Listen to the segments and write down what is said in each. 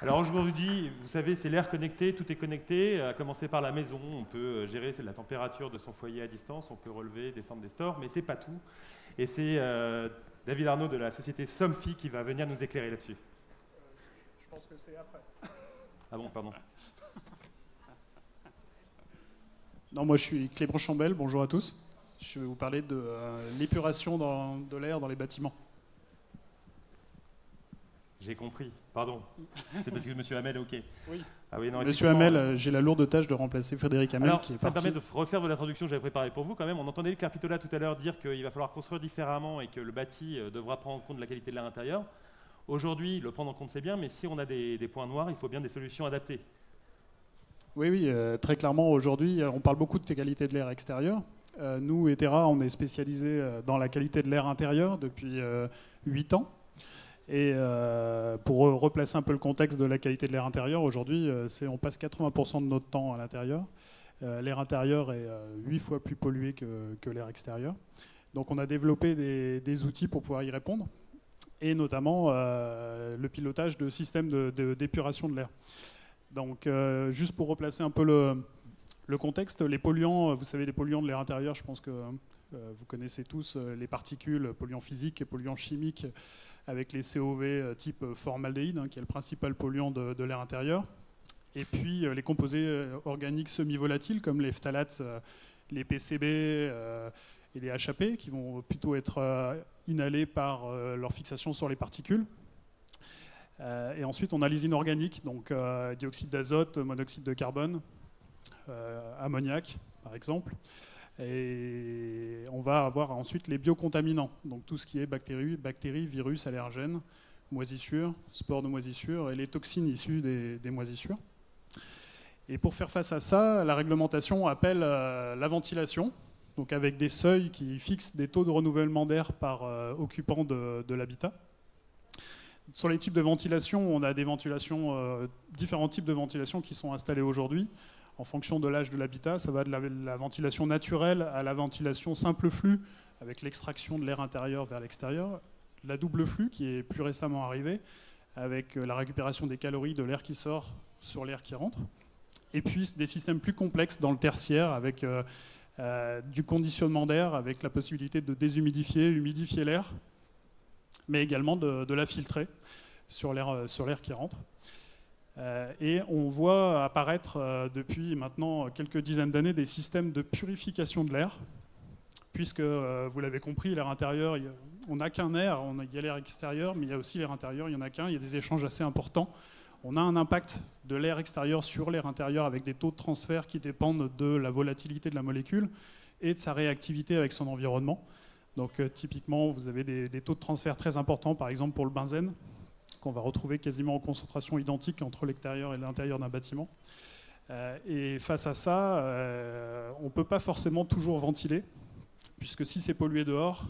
Alors aujourd'hui, vous savez, c'est l'air connecté, tout est connecté, à commencer par la maison. On peut gérer la température de son foyer à distance, on peut relever, descendre des stores, mais c'est pas tout. Et c'est David Arnaud de la société Somfy qui va venir nous éclairer là-dessus. Je pense que c'est après. Ah bon, pardon. Non, moi je suis Clément Chambel, bonjour à tous. Je vais vous parler de l'épuration de l'air dans les bâtiments. J'ai compris, pardon. C'est parce que Monsieur Hamel est OK. Oui. Ah oui, non, Monsieur Hamel, j'ai la lourde tâche de remplacer Frédéric Hamel qui est ça me parti. permet de refaire de l'introduction que j'avais préparée pour vous quand même. On entendait le Claire Pittola tout à l'heure dire qu'il va falloir construire différemment et que le bâti devra prendre en compte la qualité de l'air intérieur. Aujourd'hui, le prendre en compte c'est bien, mais si on a des points noirs, il faut bien des solutions adaptées. Oui, très clairement aujourd'hui, on parle beaucoup de qualité de l'air extérieur. Nous, Etera, on est spécialisé dans la qualité de l'air intérieur depuis 8 ans. Et pour replacer un peu le contexte de la qualité de l'air intérieur, aujourd'hui, on passe 80% de notre temps à l'intérieur. L'air intérieur est 8 fois plus pollué que l'air extérieur. Donc on a développé des outils pour pouvoir y répondre, et notamment le pilotage de systèmes d'épuration de l'air. Donc juste pour replacer un peu le contexte, les polluants, vous savez, les polluants de l'air intérieur, je pense que vous connaissez tous les particules, polluants physiques et polluants chimiques, avec les COV type formaldéhyde, qui est le principal polluant de l'air intérieur. Et puis les composés organiques semi-volatiles, comme les phtalates, les PCB et les HAP, qui vont plutôt être inhalés par leur fixation sur les particules. Et ensuite, on a les inorganiques, donc dioxyde d'azote, monoxyde de carbone, ammoniac, par exemple. Et on va avoir ensuite les biocontaminants, donc tout ce qui est bactéries, virus, allergènes, moisissures, spores de moisissures et les toxines issues des moisissures. Et pour faire face à ça, la réglementation appelle la ventilation, donc avec des seuils qui fixent des taux de renouvellement d'air par occupant de l'habitat. Sur les types de ventilation, on a différents types de ventilation qui sont installés aujourd'hui. En fonction de l'âge de l'habitat, ça va de la ventilation naturelle à la ventilation simple flux, avec l'extraction de l'air intérieur vers l'extérieur. La double flux, qui est plus récemment arrivée, avec la récupération des calories de l'air qui sort sur l'air qui rentre. Et puis des systèmes plus complexes dans le tertiaire, avec du conditionnement d'air, avec la possibilité de déshumidifier, humidifier l'air, mais également de la filtrer sur l'air qui rentre. Et on voit apparaître depuis maintenant quelques dizaines d'années des systèmes de purification de l'air, puisque, vous l'avez compris, l'air intérieur, on n'a qu'un air, il y a l'air extérieur, mais il y a aussi l'air intérieur, il n'y en a qu'un, il y a des échanges assez importants. On a un impact de l'air extérieur sur l'air intérieur avec des taux de transfert qui dépendent de la volatilité de la molécule et de sa réactivité avec son environnement. Donc typiquement, vous avez des taux de transfert très importants, par exemple pour le benzène, qu'on va retrouver quasiment en concentration identique entre l'extérieur et l'intérieur d'un bâtiment. Et face à ça, on ne peut pas forcément toujours ventiler, puisque si c'est pollué dehors,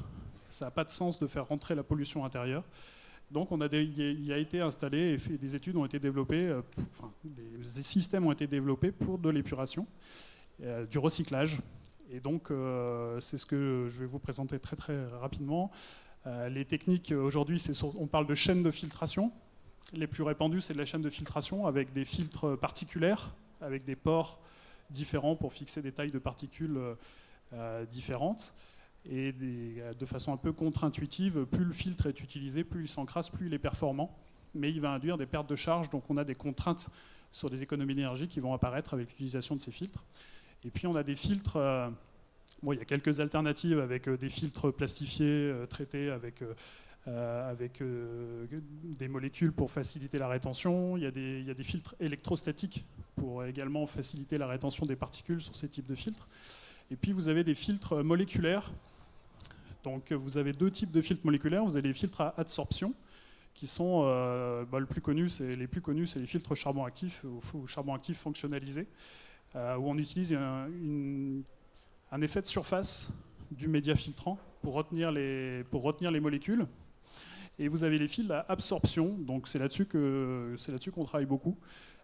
ça n'a pas de sens de faire rentrer la pollution intérieure. Donc il a été installé et des études ont été développées, des systèmes ont été développés pour de l'épuration, du recyclage. Et donc c'est ce que je vais vous présenter très très rapidement. Les techniques aujourd'hui, on parle de chaînes de filtration. Les plus répandues, c'est de la chaîne de filtration avec des filtres particulaires, avec des pores différents pour fixer des tailles de particules différentes. Et de façon un peu contre-intuitive, plus le filtre est utilisé, plus il s'encrasse, plus il est performant. Mais il va induire des pertes de charge, donc on a des contraintes sur des économies d'énergie qui vont apparaître avec l'utilisation de ces filtres. Et puis on a des filtres... il y a quelques alternatives avec des filtres plastifiés traités avec des molécules pour faciliter la rétention. Il y a des filtres électrostatiques pour également faciliter la rétention des particules sur ces types de filtres. Et puis vous avez des filtres moléculaires. Donc vous avez deux types de filtres moléculaires. Vous avez les filtres à adsorption, qui sont les plus connus, c'est les filtres charbon actif ou charbon actif fonctionnalisé, où on utilise un effet de surface du média filtrant pour retenir les molécules. Et vous avez les filtres à absorption, donc c'est là-dessus qu'on travaille beaucoup.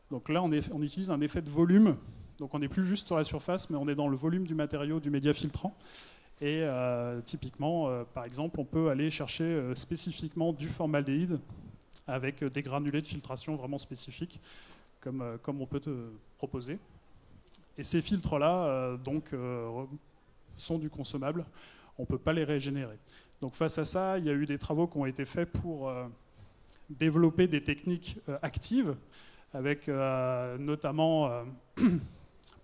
Donc là, on utilise un effet de volume, donc on n'est plus juste sur la surface, mais on est dans le volume du matériau du média filtrant. Et typiquement, par exemple, on peut aller chercher spécifiquement du formaldéhyde avec des granulés de filtration vraiment spécifiques, comme on peut te proposer. Et ces filtres-là, sont du consommable. On ne peut pas les régénérer. Donc face à ça, il y a eu des travaux qui ont été faits pour développer des techniques actives, avec notamment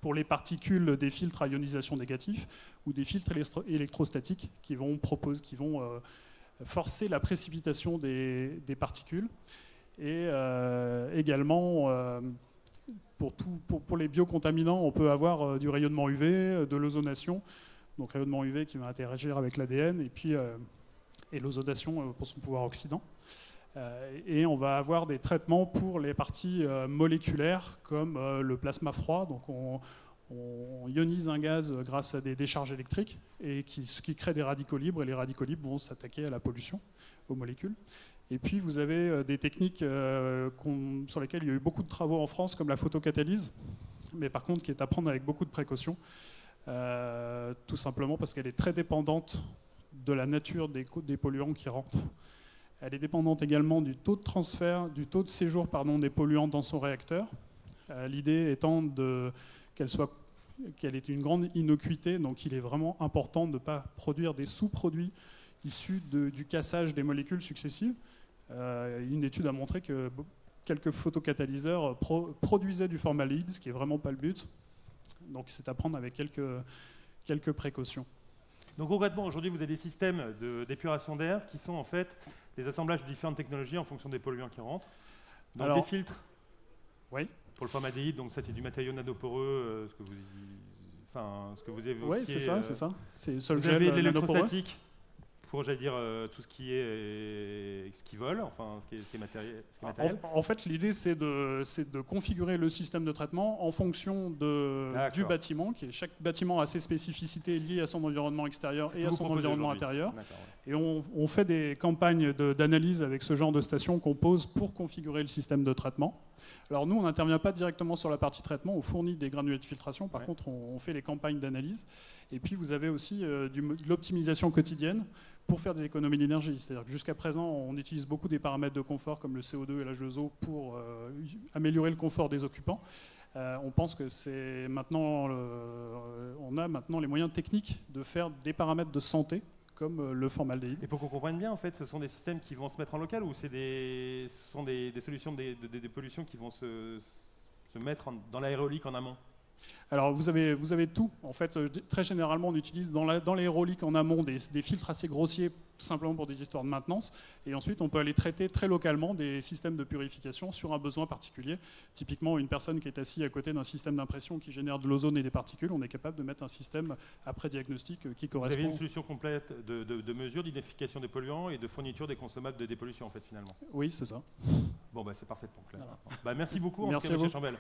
pour les particules des filtres à ionisation négative ou des filtres électrostatiques qui vont forcer la précipitation des particules. Et également, pour les biocontaminants, on peut avoir du rayonnement UV, de l'ozonation, donc rayonnement UV qui va interagir avec l'ADN, et l'ozonation pour son pouvoir oxydant. Et on va avoir des traitements pour les parties moléculaires, comme le plasma froid. Donc on ionise un gaz grâce à des décharges électriques, et ce qui crée des radicaux libres, et les radicaux libres vont s'attaquer à la pollution, aux molécules. Et puis vous avez des techniques sur lesquelles il y a eu beaucoup de travaux en France, comme la photocatalyse, mais par contre qui est à prendre avec beaucoup de précautions, tout simplement parce qu'elle est très dépendante de la nature des polluants qui rentrent. Elle est dépendante également du taux de transfert, du taux de séjour des polluants dans son réacteur. L'idée étant qu'elle ait une grande innocuité, donc il est vraiment important de ne pas produire des sous-produits issus du cassage des molécules successives. Une étude a montré que quelques photocatalyseurs produisaient du formaldéhyde, ce qui n'est vraiment pas le but. Donc c'est à prendre avec quelques précautions. Donc concrètement, aujourd'hui, vous avez des systèmes d'épuration d'air qui sont en fait des assemblages de différentes technologies en fonction des polluants qui rentrent. Donc des filtres. Oui. Pour le formaldéhyde, donc ça c'est du matériau nanoporeux, ce que vous évoquez. Oui, c'est ça, c'est ça. C'est vous avez de l'électrostatique pour, j'allais dire, tout ce qui vole, enfin ce qui est matériel. En fait, l'idée c'est de configurer le système de traitement en fonction du bâtiment. Chaque bâtiment a ses spécificités liées à son environnement extérieur et à son environnement intérieur. Et on fait des campagnes d'analyse avec ce genre de station qu'on pose pour configurer le système de traitement. Alors nous, on n'intervient pas directement sur la partie traitement, on fournit des granulés de filtration, par contre on fait les campagnes d'analyse. Et puis vous avez aussi de l'optimisation quotidienne pour faire des économies d'énergie. C'est-à-dire que jusqu'à présent, on utilise beaucoup des paramètres de confort comme le CO2 et l'H2O pour améliorer le confort des occupants. On pense que on a maintenant les moyens techniques de faire des paramètres de santé comme le formaldéhyde. Et pour qu'on comprenne bien, en fait, ce sont des systèmes qui vont se mettre en local ou ce sont des solutions des pollutions qui vont se mettre dans l'aérolique en amont? Alors vous avez tout. En fait, très généralement, on utilise dans l'aérolique en amont des filtres assez grossiers, tout simplement pour des histoires de maintenance. Et ensuite, on peut aller traiter très localement des systèmes de purification sur un besoin particulier. Typiquement, une personne qui est assise à côté d'un système d'impression qui génère de l'ozone et des particules, on est capable de mettre un système après diagnostic qui correspond. Vous avez une solution complète de mesure, d'identification des polluants et de fourniture des consommables de dépollution, en fait, finalement. Oui, c'est ça. Bon, bah, c'est parfaitement clair. Voilà. Bah, merci beaucoup, merci à vous. M. Chambel.